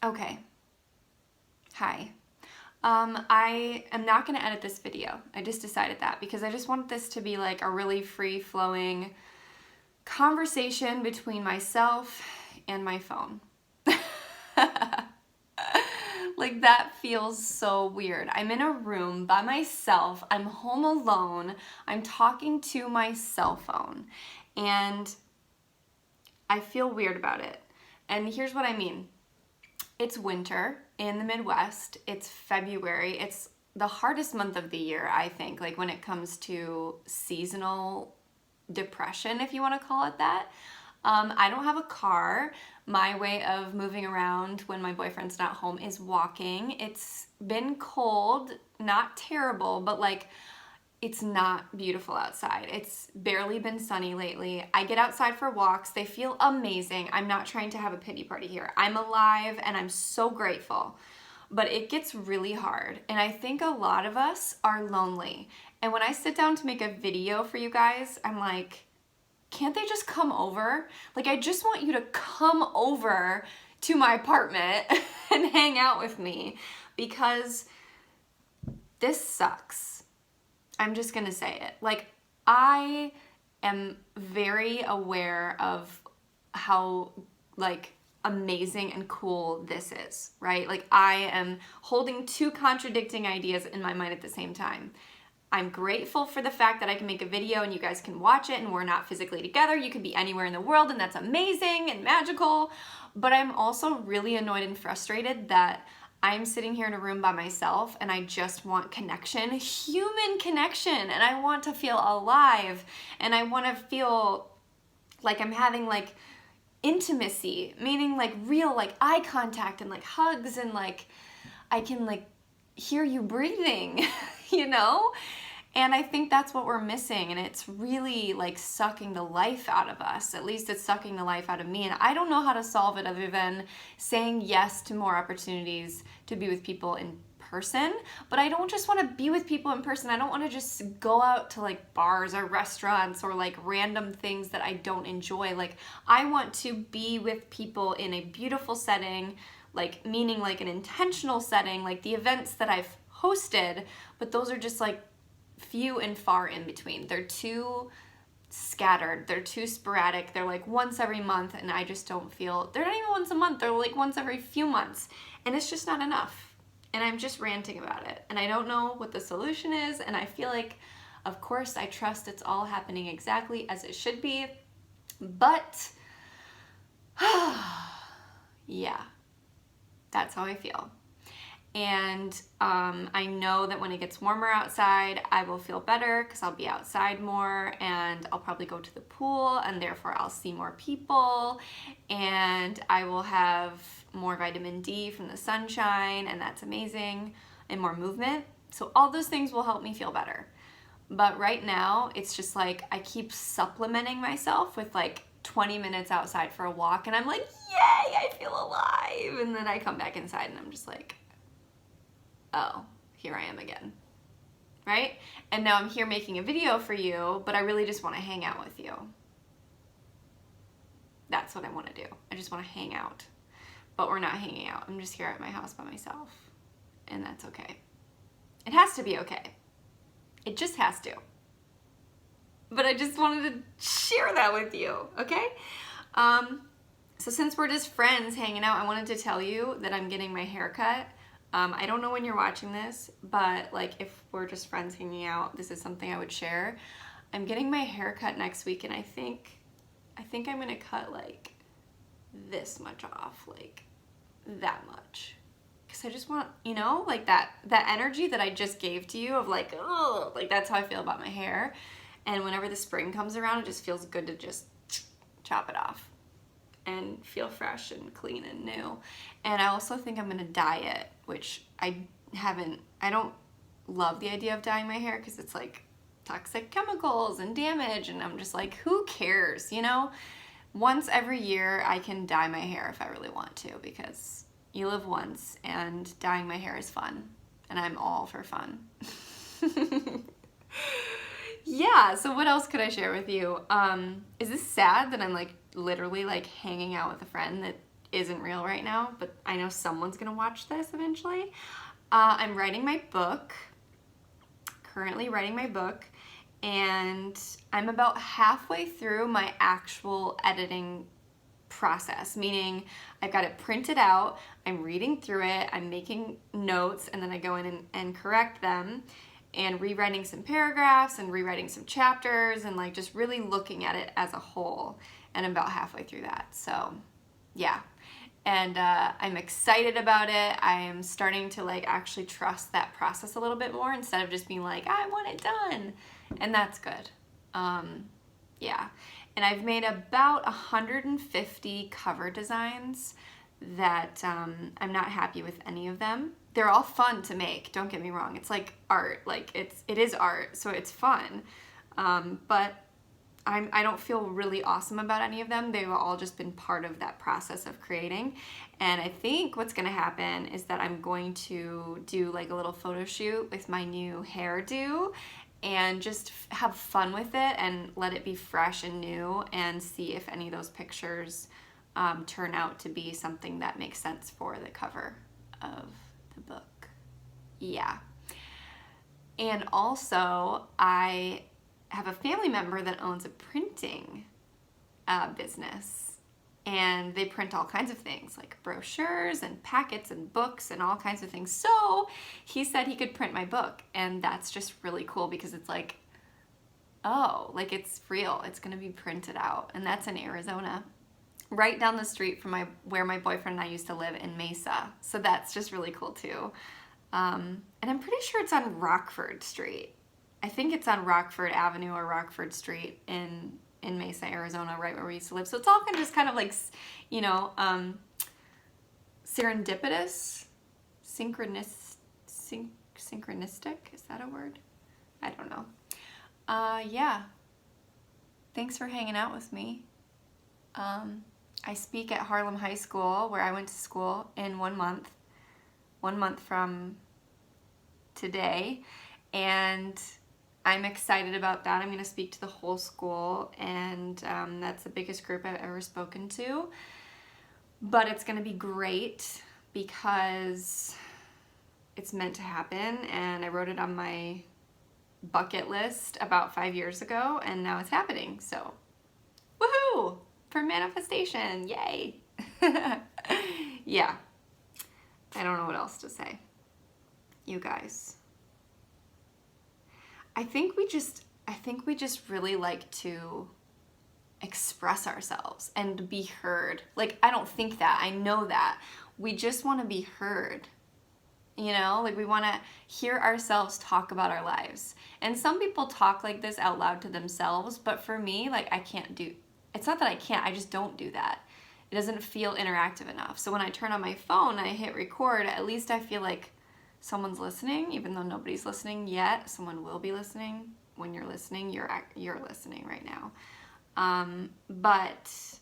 Okay. Hi. I am not going to edit this video. I just decided that because I just want this to be like a really free-flowing conversation between myself and my phone. Like that feels so weird. I'm in a room by myself. I'm home alone. I'm talking to my cell phone. And I feel weird about it. And here's what I mean. It's winter in the Midwest. It's February. It's the hardest month of the year, I think, like when it comes to seasonal depression, if you want to call it that. I don't have a car. My way of moving around when my boyfriend's not home is walking. It's been cold, not terrible, but like it's not beautiful outside. It's barely been sunny lately. I get outside for walks. They feel amazing. I'm not trying to have a pity party here. I'm alive and I'm so grateful. But it gets really hard. And I think a lot of us are lonely. And when I sit down to make a video for you guys, I'm like, can't they just come over? Like, I just want you to come over to my apartment and hang out with me because this sucks. I'm just gonna say it. Like, I am very aware of how, like, amazing and cool this is, right? Like, I am holding two contradicting ideas in my mind at the same time. I'm grateful for the fact that I can make a video and you guys can watch it and we're not physically together. You could be anywhere in the world and that's amazing and magical. But I'm also really annoyed and frustrated that I'm sitting here in a room by myself and I just want connection, human connection, and I want to feel alive and I want to feel like I'm having like intimacy, meaning like real like eye contact and like hugs and like I can like hear you breathing, you know? And I think that's what we're missing, and it's really like sucking the life out of us. At least it's sucking the life out of me, and I don't know how to solve it other than saying yes to more opportunities to be with people in person. But I don't just want to be with people in person. I don't want to just go out to like bars or restaurants or like random things that I don't enjoy. Like, I want to be with people in a beautiful setting, like meaning like an intentional setting, like the events that I've hosted, but those are just like few and far in between. They're too scattered, they're too sporadic, they're like once every month, and I just don't feel, they're not even once a month, they're like once every few months, and it's just not enough. And I'm just ranting about it, and I don't know what the solution is, and I feel like, of course, I trust it's all happening exactly as it should be, but yeah, that's how I feel. And I know that when it gets warmer outside, I will feel better because I'll be outside more and I'll probably go to the pool and therefore I'll see more people and I will have more vitamin D from the sunshine, and that's amazing, and more movement. So all those things will help me feel better. But right now, it's just like I keep supplementing myself with like 20 minutes outside for a walk and I'm like, yay, I feel alive. And then I come back inside and I'm just like, oh, here I am again, right? And now I'm here making a video for you, but I really just want to hang out with you. That's what I want to do. I just want to hang out, but we're not hanging out. I'm just here at my house by myself, and that's okay. It has to be okay. It just has to. But I just wanted to share that with you, okay? So since we're just friends hanging out, I wanted to tell you that I'm getting my hair cut. I don't know when you're watching this, but like if we're just friends hanging out, this is something I would share. I'm getting my hair cut next week, and I think I'm gonna cut like this much off, like that much. Cause I just want, you know, like that energy that I just gave to you of like, oh, like that's how I feel about my hair. And whenever the spring comes around, it just feels good to just chop it off and feel fresh and clean and new. And I also think I'm gonna dye it, which I don't love the idea of dyeing my hair because it's like toxic chemicals and damage, and I'm just like, who cares, you know? Once every year I can dye my hair if I really want to, because you live once and dyeing my hair is fun, and I'm all for fun. Yeah, so what else could I share with you? Is this sad that I'm like literally like hanging out with a friend that isn't real right now, but I know someone's gonna watch this eventually. I'm writing my book, currently writing my book, and I'm about halfway through my actual editing process, meaning I've got it printed out, I'm reading through it, I'm making notes, and then I go in and correct them, and rewriting some paragraphs and rewriting some chapters, and like just really looking at it as a whole. And I'm about halfway through that, so yeah. And I'm excited about it. I am starting to like actually trust that process a little bit more instead of just being like, I want it done. And that's good. Yeah. And I've made about 150 cover designs that I'm not happy with any of them. They're all fun to make, don't get me wrong. It's like art, like it is art, so it's fun. But I don't feel really awesome about any of them. They've all just been part of that process of creating. And I think what's gonna happen is that I'm going to do like a little photo shoot with my new hairdo and just have fun with it and let it be fresh and new and see if any of those pictures turn out to be something that makes sense for the cover of the book. Yeah. And also, I have a family member that owns a printing business, and they print all kinds of things like brochures and packets and books and all kinds of things. So he said he could print my book, and that's just really cool because it's like, oh, like it's real. It's going to be printed out, and that's in Arizona, right down the street from where my boyfriend and I used to live in Mesa. So that's just really cool too. And I'm pretty sure it's on Rockford Street. I think it's on Rockford Avenue or Rockford Street in Mesa, Arizona, right where we used to live. So it's all kind of like, you know, serendipitous, synchronistic, is that a word? I don't know. Yeah. Thanks for hanging out with me. I speak at Harlem High School, where I went to school, in 1 month. 1 month from today, and I'm excited about that. I'm going to speak to the whole school, and that's the biggest group I've ever spoken to. But it's going to be great because it's meant to happen, and I wrote it on my bucket list about 5 years ago, and now it's happening. So, woohoo! For manifestation, yay! Yeah. I don't know what else to say. You guys. I think we just really like to express ourselves and be heard. Like, I don't think that. I know that. We just want to be heard. You know, like we want to hear ourselves talk about our lives. And some people talk like this out loud to themselves, but for me, like it's not that I can't, I just don't do that. It doesn't feel interactive enough. So when I turn on my phone and I hit record, at least I feel like someone's listening, even though nobody's listening yet. Someone will be listening. When you're listening, you're listening right now. But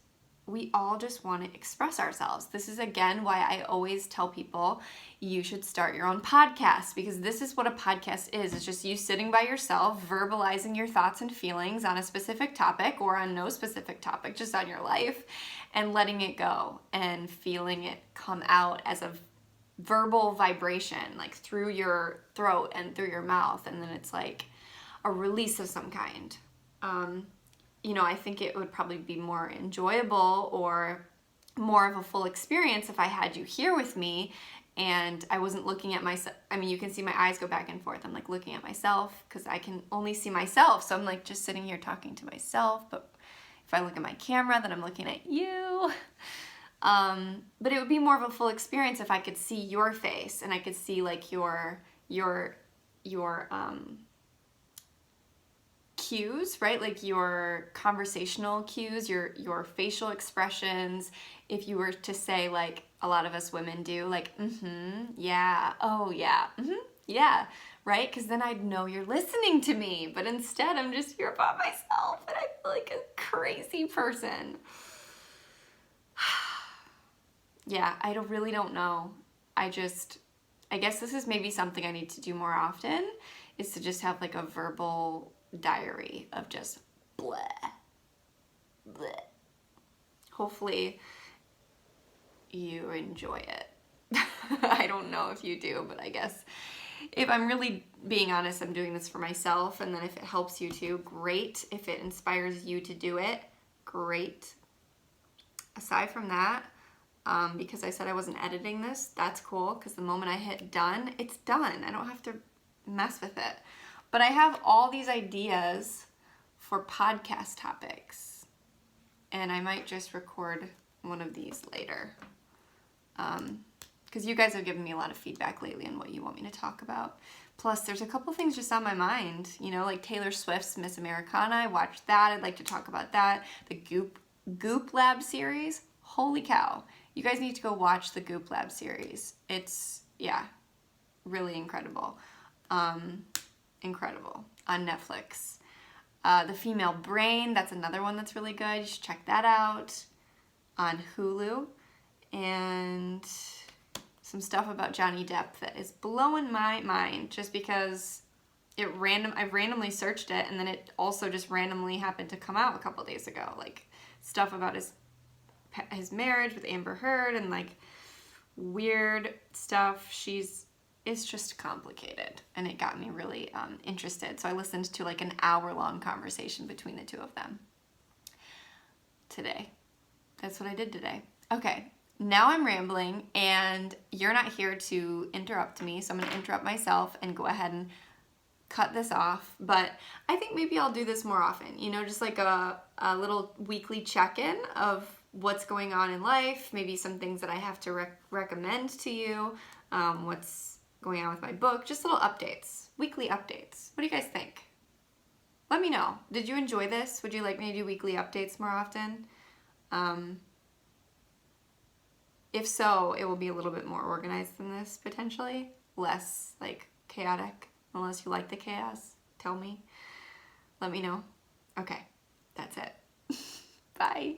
we all just want to express ourselves. This is, again, why I always tell people you should start your own podcast, because this is what a podcast is. It's just you sitting by yourself, verbalizing your thoughts and feelings on a specific topic or on no specific topic, just on your life, and letting it go and feeling it come out as a verbal vibration, like through your throat and through your mouth, and then it's like a release of some kind. You know, I think it would probably be more enjoyable or more of a full experience if I had you here with me and I wasn't looking at myself. I mean, you can see my eyes go back and forth. I'm like looking at myself because I can only see myself. So I'm like just sitting here talking to myself. But if I look at my camera, then I'm looking at you. But it would be more of a full experience if I could see your face and I could see like your cues, right? Like your conversational cues, your facial expressions. If you were to say, like a lot of us women do, like, yeah, oh yeah, yeah, right? Because then I'd know you're listening to me. But instead, I'm just here by myself and I feel like a crazy person. Yeah, really don't know. I guess this is maybe something I need to do more often, is to just have like a verbal diary of just bleh, bleh. Hopefully you enjoy it. I don't know if you do, but I guess if I'm really being honest, I'm doing this for myself, and then if it helps you too, great. If it inspires you to do it, great. Aside from that, because I said I wasn't editing this, that's cool, because the moment I hit done, it's done. I don't have to mess with it. But I have all these ideas for podcast topics, and I might just record one of these later. Because you guys have given me a lot of feedback lately on what you want me to talk about. Plus, there's a couple things just on my mind, you know, like Taylor Swift's Miss Americana. I watched that. I'd like to talk about that. The Goop Lab series. Holy cow. You guys need to go watch the Goop Lab series. It's, yeah, really incredible. Incredible. On Netflix. The Female Brain, that's another one that's really good. You should check that out. On Hulu. And some stuff about Johnny Depp that is blowing my mind, just because I randomly searched it, and then it also just randomly happened to come out a couple days ago, like stuff about his marriage with Amber Heard and like weird stuff. It's just complicated, and it got me really interested. So I listened to like an hour-long conversation between the two of them today. That's what I did today. Okay. Now I'm rambling, and you're not here to interrupt me, so I'm going to interrupt myself and go ahead and cut this off. But I think maybe I'll do this more often, you know, just like a little weekly check-in of what's going on in life, maybe some things that I have to recommend to you, what's going on with my book, just little updates, weekly updates. What do you guys think? Let me know. Did you enjoy this? Would you like me to do weekly updates more often? If so, it will be a little bit more organized than this, potentially. Less, like, chaotic. Unless you like the chaos. Tell me. Let me know. Okay. That's it. Bye.